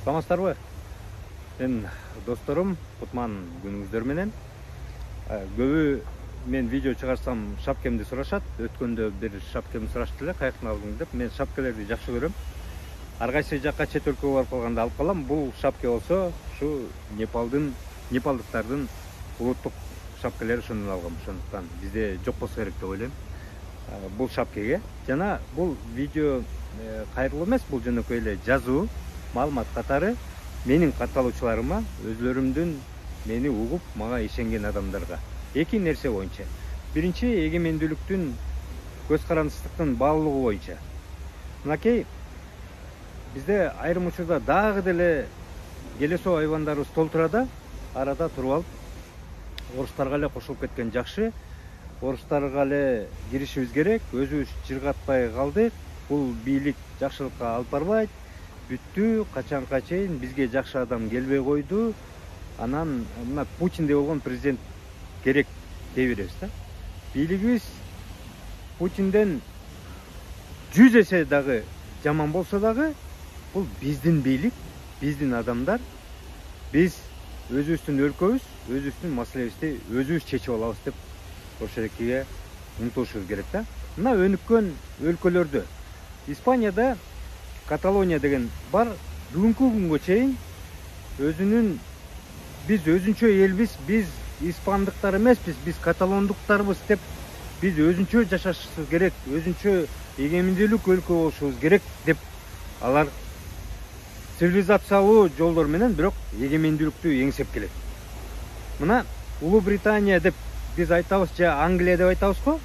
Саламатсыздарбы? Мен досторум, кутман күнүңүздөр менен. Көбү мен видео чыгарсам шапкемди сурашат. Өткөндө бир шапкемди сурашты эле, каяктан алдың деп. Мен шапкелерди жакшы көрөм. Ар кайсы жакка чет өлкөгө барып калганда алып калам. Бул шапке болсо ушу непалдыктардын улуттук шапкелери, ошондон алгам. Ошондуктан бизде жок болсо керек деп ойлойм. Бул шапкеге жана бул видео кайрылуу эмес, бул жөнөкөй эле жазуу, маалымат катары менин катталуучуларыма, өзлөрүмдүн мени угуп, мага ишенген адамдарга. Эки нерсе боюнча. Биринчи, эгемендүүлүктүн, көз карандысыздыктын баалуулугу боюнча. Мынакей бизде айрым учурда дагы деле келесоо айбандарыбыз толтурада, арада туруп алып, орустарга эле кошулуп кеткен жакшы. Орустарга эле киришибиз керек, өзүбүз жыргатпай калдык. Бул бийлик жакшылыкка алып барбайт. Бүттү, качанга чейин бизге жакшы адам келбей койду. Анан мына Путиндей болгон президент керек дей беребиз да. Бийлигибиз Путинден 100 эсе дагы жаман болсо дагы, бул биздин бийлик, биздин адамдар. Биз өзүбүздүн өлкөбүз, өзүбүздүн маселебизди өзүбүз чечип алабыз деп ошерекиге умтулушубуз керек да. Мына өнүккөн өлкөлөрдө, Испанияда Каталония деген бар, бүгүнкү күнгө чейин биз өзүнчө элбиз, биз испандыктар эмеспиз, биз каталондуктарбыз деп биз өзүнчө жашашыбыз керек, өзүнчө эгемендүүлүк өлкө болушубуз керек деп алар цивилизациялуу жолдор менен бирок эгемендүүлүктү эңсеп келет. Мына Улуу Британия деп биз айтабыз, же Англия деп айтабыз го.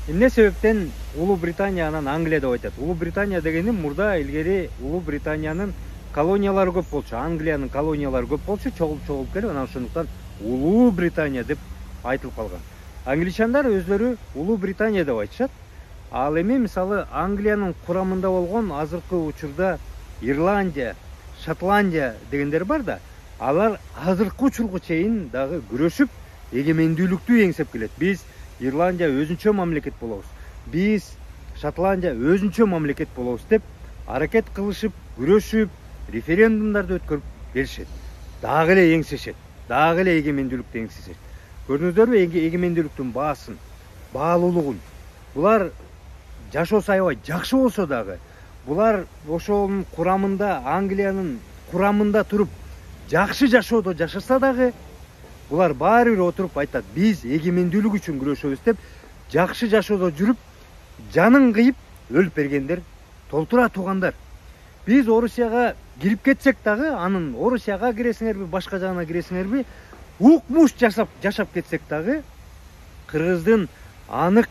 Эмне себептен Улуу Британия анан Англия деп айтат? Улуу Британия дегени мурда илгери Улуу Британиянын колониялары көп болчу, Англиянын колониялары көп болчу, чогулуп келип, анан ошондуктан Улуу Британия деп айтылып калган. Англичандар өзлөрү Улуу Британия деп айтышат. Ал эми мисалы Англиянын курамында болгон азыркы учурда Ирландия, Шотландия дегендер бар да, алар азыркы учурга чейин дагы күрөшүп эгемендүүлүктү эңсеп келет. Биз Ирландия өзүнчө мамлекет болобуз, биз Шотландия өзүнчө мамлекет болобуз деп аракет кылышып, күрөшүп, референдумдарды өткөрүп беришет. Дагы эле эңсешет, дагы эле эгемендүүлүктү эңсешет. Көрдүңүздөрбү эгемендүүлүктүн баасын, баалуулугун? Булар жашоосу аябай жакшы болсо дагы, булар ошонун курамында, Англиянын курамында туруп жакшы жашоодо жашаса дагы, булар баары бир отуруп айтат, биз эгемендүүлүк үчүн күрөшөбүз деп, жакшы жашоодо жүрүп, жанын кыйып өлүп бергендер толтура туугандар. Биз Орусияга кирип кетсек дагы, анын Орусияга киресиңерби, башка жагына киресиңерби, укмуш жашап кетсек дагы, кыргыздын анык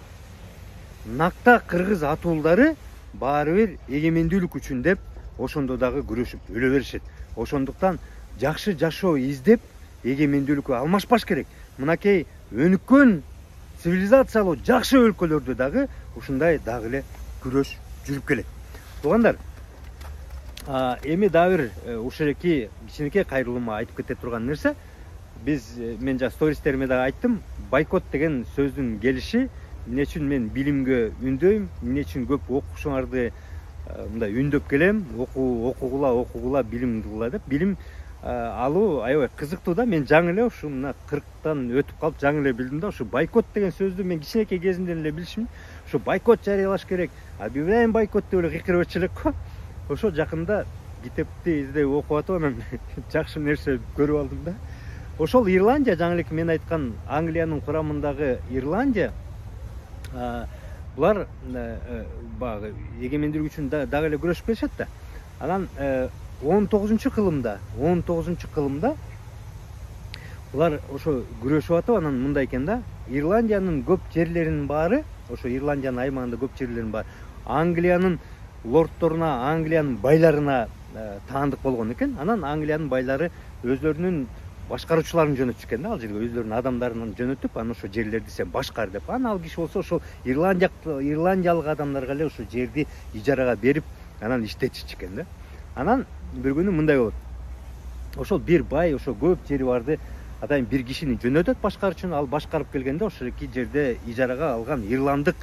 накта кыргыз атуулдары баары бир эгемендүүлүк үчүн деп, ошондо дагы күрөшүп өлө беришет. Ошондуктан жакшы жашоо издеп, эгемендүүлүккө алмашпаш керек. Мынакей өнүккөн цивилизациялуу жакшы өлкөлөрдө дагы ушундай дагы эле күрөш жүрүп келет. Туугандар, эми дагы бир ушеки кичинекей кайрылуума айтып кете турган нерсе, мен жана стористериме дагы айттым, бойкот деген сөздүн келиши, эмне үчүн мен билимге үндөйм, эмне үчүн көп окуушуңарды мындай үндөп келем, окугула, билим кылгыла деп. Билим алуу аябай кызыктуу да. Мен жаңы эле ушу мына 40тан өтүп калып жаңы эле билдим да. Ушу бойкот деген сөздү мен кичинекей кезимден эле билишим. Ушу бойкот жарыялаш керек, объявляем бойкот деп эле кыйкырып өтчү элек го. Ошо жакында китепти издеп окуп атып, анан жакшы нерсе көрүп алдым да. Ошол Ирландия, жаңы эле мен айткан Англиянын курамындагы Ирландия, булар баягы эгемендүүлүк үчүн дагы эле күрөшүп келишет да. Анан 19-кылымда булар ошо күрөшүп атып, анан мындай экен да, Ирландиянын көп жерлеринин баары, ошо Ирландиянын аймагында көп жерлеринин баары Англиянын лордторуна, Англиянын байларына таандык болгон экен. Анан Англиянын байлары өзлөрүнүн башкаруучуларын жөнөтүшкөн да, ал жерге өзлөрүнүн адамдарын жөнөтүп, анан ошо жерлерди сен башкар деп. Анан ал киши болсо ошол ирландиялык адамдарга эле ошо жерди ижарага берип, анан иштетишчү да. Анан бир күнү мындай болот. Ошол бир бай, ошо көп жери барды атайын бир кишини жөнөтөт башкаруу үчүн. Ал башкарып келгенде ошол эки жерде ижарага алган ирландык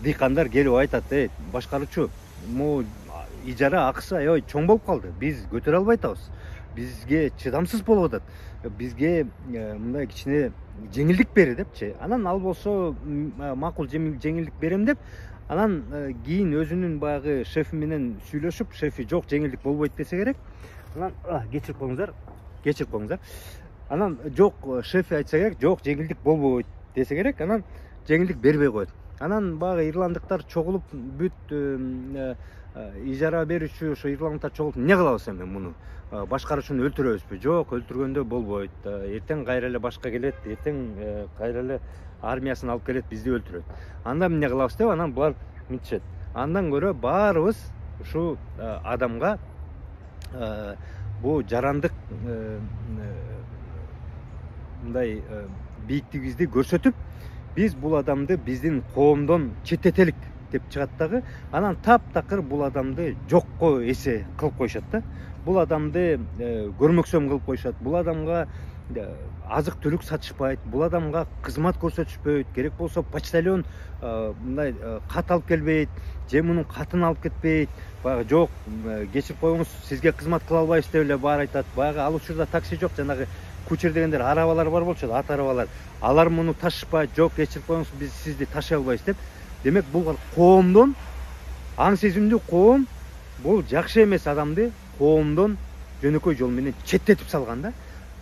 дыйкандар келип айтат: башкаруучу, могу ижара акысы аябай чоң болуп калды. Биз көтөрө албай атабыз. Бизге чыдамсыз болуп атат. Бизге мындай кичине жеңилдик бери депчи. Анан ал болсо макул жеңилдик берем деп, анан кийин өзүнүн баягы шефи менен сүйлөшүп, шефи жок жеңилдик болбойт десе керек. Анан кечирип коюңуздар. Анан жок, шефи айтса керек, жок жеңилдик болбойт десе керек. Анан жеңилдик бербей коет. Анан баягы ирландыктар чогулуп бүт ижара берүүчү ошо ирландыктар чогулуп эмне кылабыз эми муну? Башкаруучуну өлтүрөбүзбү? Жок, өлтүргөндө болбойт. Эртең кайра эле башка келет, эртең кайра эле армиясын алып келет, бизди өлтүрөт. Анда эмне кылабыз деп анан булар мынтишет. Андан көрө баарыбыз ушу адамга бу жарандык мындай бийиктигибизди көрсөтүп, биз бул адамды биздин коомдон четтетелик деп чыгат дагы. Анан таптакыр бул адамды жокко эсе кылып коюшат да. Бул адамды көрмөксөм кылып коюшат. Бул адамга азык түлүк сатышпайт, бул адамга кызмат көрсөтүшпөйт, керек болсо почтальон мындай кат алып келбейт, же мунун катын алып кетпейт. Баягы жок, кечирип коюңуз, сизге кызмат кыла албайбыз деп эле баары айтат. Баягы ал учурда такси жок, жанагы кучер дегендер арабалар бар болчу, ат арабалар. Алар муну ташышпайт, жок, кечирип коюңуз, биз сизди ташый албайбыз деп. Демек бул коомдон, аң сезимдүү коом бул жакшы эмес адамды коомдон жөнөкөй жол менен четтетип салган да.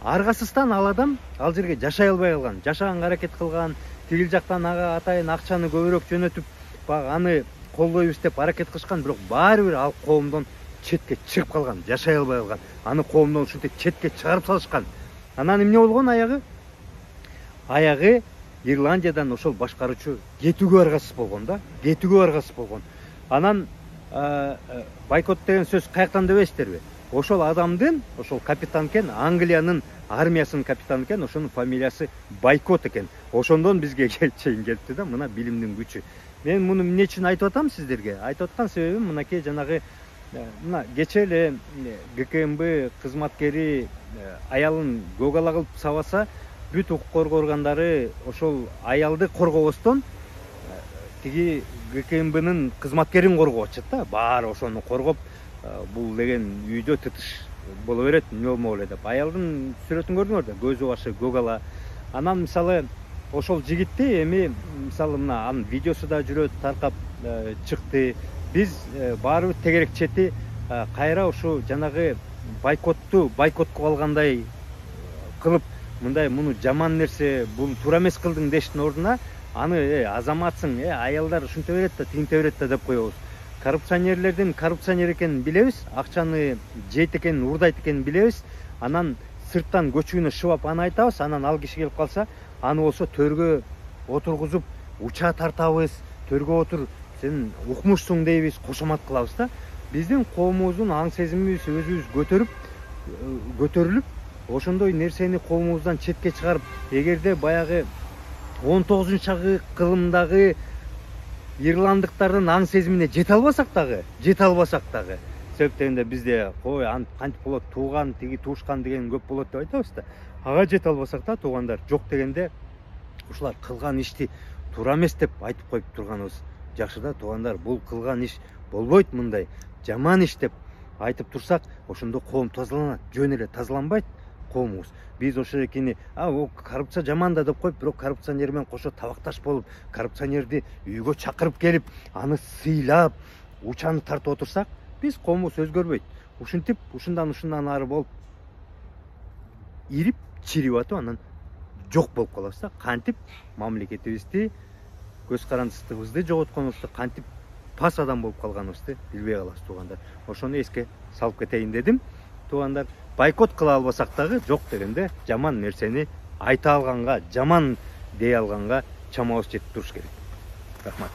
Аргасыздан ал адам ал жерге жашай албай калган, жашаганга аракет кылган, тигил жактан ага атайын акчаны көбүрөөк жөнөтүп, баягы аны колдойбуз деп аракет кылышкан, бирок баары бир ал коомдон четке чыгып калган, жашай албай калган. Аны коомдон ушинтип четке чыгарып салышкан. Анан эмне болгон аягы? Аягы Ирландиядан ошол башкаруучу кетүүгө аргасыз болгон да, Анан бойкот деген сөз каяктан дебейсиздерби? Ошол адамдын, ошол капитан экен, Англиянын армиясынын капитаны экен, ошонун фамилиясы Бойкот экен. Ошондон бизге чейин келипти да, мына билимдин күчү. Мен муну эмне үчүн айтып атам сиздерге? Айтып аткан себебим мынакей жанагы мына кече эле ГКМБ кызматкери аялын гогала кылып сабаса, бүт укук коргоо органдары ошол аялды коргобостон тиги ГКМБнын кызматкерин коргоп атышат да. Баары ошону коргоп, бул деген үйдө тытыш боло берет, эмне болмок эле деп. Аялдын сүрөтүн көрдүңөр да, көзү башы гогала. Анан мисалы ошол жигитти эми мисалы мына анын видеосу да жүрөт, таркап чыкты. Биз баарыбыз тегерек чети кайра ушу жанагы бойкотко алгандай кылып, мындай муну жаман нерсе, бул туура эмес кылдың дештин ордуна аны азаматсың, аялдар ушинте берет да, тигинте берет да деп коебуз. Коррупционерлердин коррупционер экенин билебиз, акчаны жейт экенин, урдайт экенин билебиз. Анан сырттан көчүгүнө шыбап аны айтабыз, анан ал киши келип калса, аны болсо төргө отургузуп уча тартабыз, төргө отур, сен укмушсуң дейбиз, кошомат кылабыз да. Биздин коомубуздун аң сезимибиз өзүбүз көтөрүлүп, ошондой нерсени коомубуздан четке чыгарып, эгерде баягы 19 кылымдагы ирландыктардын аң сезимине жете албасак дагы, себеп дегенде бизде кой кантип болот, тууган, тиги туушкан деген көп болот деп айтабыз да. Ага жете албасак да, туугандар жок дегенде ушулар кылган ишти туура эмес деп айтып коюп турганыбыз жакшы да. Туугандар, бул кылган иш болбойт, мындай жаман иш деп айтып турсак, ошондо коом тазаланат. Жөн эле тазаланбайт коомубуз. Биз ошо экени, коррупция жаман да деп коюп, бирок коррупционер менен кошо табакташ болуп, коррупционерди үйгө чакырып келип, аны сыйлап, учаны тартып отурсак, биз коомубуз өзгөрбөйт. Ушинтип, ушундан ары болуп ирип, чирип атып, анан жок болуп калабыз да. Кантип мамлекетибизди, көз карандысыбызды жоготконубузду, кантип пас адам болуп калганыбызды билбей калабыз, туугандар. Ошону эске салып кетейин дедим. Туугандар, бойкот кыла албасак дагы жок дегенде жаман нерсени айта алганга, жаман дей алганга чамабыз жетип туруш керек. Рахмат.